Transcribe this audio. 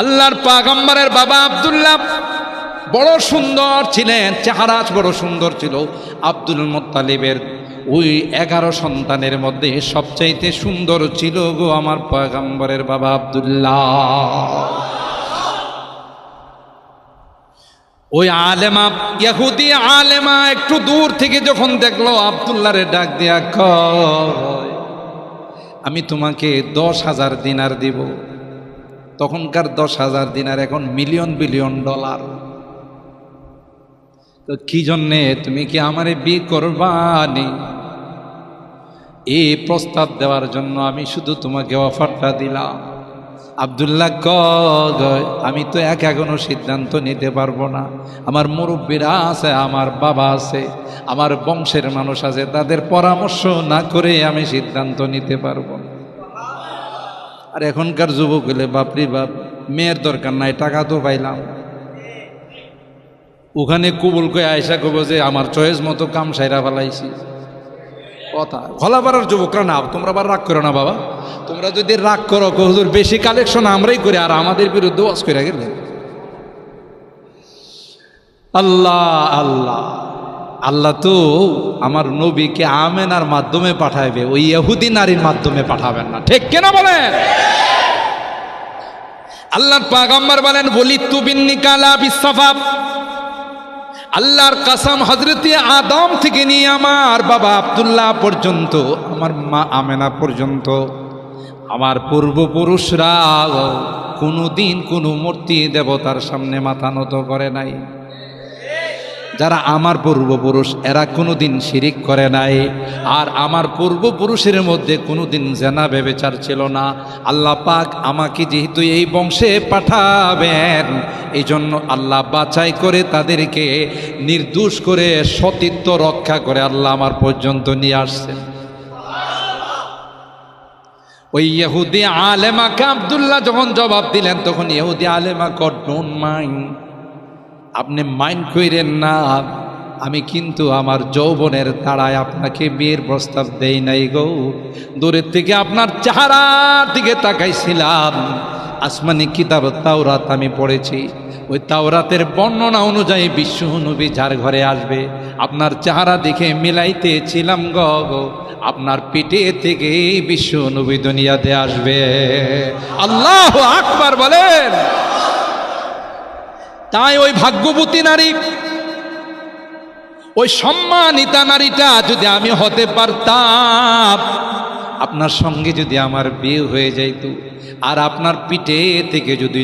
আল্লাহর পয়গম্বরের বাবা আব্দুল্লাহ বড় সুন্দর ছিলেন, চেহারা বড় সুন্দর ছিল। আব্দুল মুত্তালিবের ওই 11 সন্তানের মধ্যে সবচাইতে সুন্দর ছিল গো আমার পয়গম্বরের বাবা আব্দুল্লাহ। ওই আলেমা, ইহুদি আলেমা একটু দূর থেকে যখন দেখলো আব্দুল্লাহরে ডাক দিয়া কয়, আমি তোমাকে 10,000 দিনার দিব। তখনকার 10,000 দিনার এখন মিলিয়ন বিলিয়ন ডলার। তো কি জন্যে, তুমি কি আমারে বিয়ে করবানি? এই প্রস্তাব দেওয়ার জন্য আমি শুধু তোমাকে অফারটা দিলাম। আব্দুল্লাহ কয়, আমি তো একা কোনো সিদ্ধান্ত নিতে পারবো না। আমার মুরব্বীরা আছে, আমার বাবা আছে, আমার বংশের মানুষ আছে, তাদের পরামর্শ না করে আমি সিদ্ধান্ত নিতে পারবো না। আর এখনকার যুবক হলে বাপরি বাপ, মেয়ের দরকার নাই, টাকা তো পাইলাম। ওখানে কবুল করে আয়সা কব যে আমার চয়েস মতো কাম সাইরা ফেলাইছি। কথা খোলাপাড়ার যুবকরা না, তোমরা আবার রাগ করো না বাবা। তোমরা যদি রাগ করো, হুজুর বেশি কালেকশন আমরাই করি, আর আমাদের বিরুদ্ধে ওয়াজ করে গেলে। আল্লাহ আল্লাহ আল্লাহ তো আমার নবীকে আমেনার মাধ্যমে পাঠাইবে, ওই ইহুদি নারীর মাধ্যমে পাঠাবেন না, ঠিক কেনা বলেন? আল্লাহর পয়গম্বর বলেন, ওয়ালিদতু বিন্নিকালা বিসসাফা। আল্লাহর কসম, হযরতে আদম থেকে নিয়ে আমার বাবা আব্দুল্লাহ পর্যন্ত, আমার মা আমেনা পর্যন্ত, আমার পূর্বপুরুষরা কোনোদিন কোনো মূর্তি দেবতার সামনে মাথা নত করে নাই। যারা আমার পূর্বপুরুষ, এরা কোনোদিন শিরিক করে নাই। আর আমার পূর্বপুরুষের মধ্যে কোনোদিন জেনা ব্যভিচার ছিল না। আল্লাহ পাক আমাকে যেহেতু এই বংশে পাঠাবেন, এই জন্য আল্লাহ বাছাই করে তাদেরকে নির্দোষ করে সতীত্ব রক্ষা করে আল্লাহ আমার পর্যন্ত নিয়ে আসছেন। ওই ইহুদি আলেমাকে আব্দুল্লাহ যখন জবাব দিলেন, তখন ইহুদি আলেমা কড ডোন্ট মাইন্ড, আপনি মাইন্ড কইরেন না, আমি কিন্তু আমার যৌবনের তাড়ায় আপনাকে বিয়ের প্রস্তাব দেই নাই গো। দূরের থেকে আপনার চেহারার দিকে তাকাইছিলাম। আসমানি কিতাব তাওরাত আমি পড়েছি, ওই তাওরাতের বর্ণনা অনুযায়ী বিশ্ব নবী যার ঘরে আসবে, আপনার চেহারা দেখে মিলাইতেছিলাম গো, আপনার পেটে থেকে বিশ্ব নবী দুনিয়াতে আসবে। আল্লাহু আকবার বলেন। তাই ওই ভাগ্যবতী নারী, ওই সম্মানিতা নারীটা যদি আমি হতে পারতাম, আপনার সঙ্গে যদি আমার বিয়ে হয়ে যাইত, আর আপনার পিঠে থেকে যদি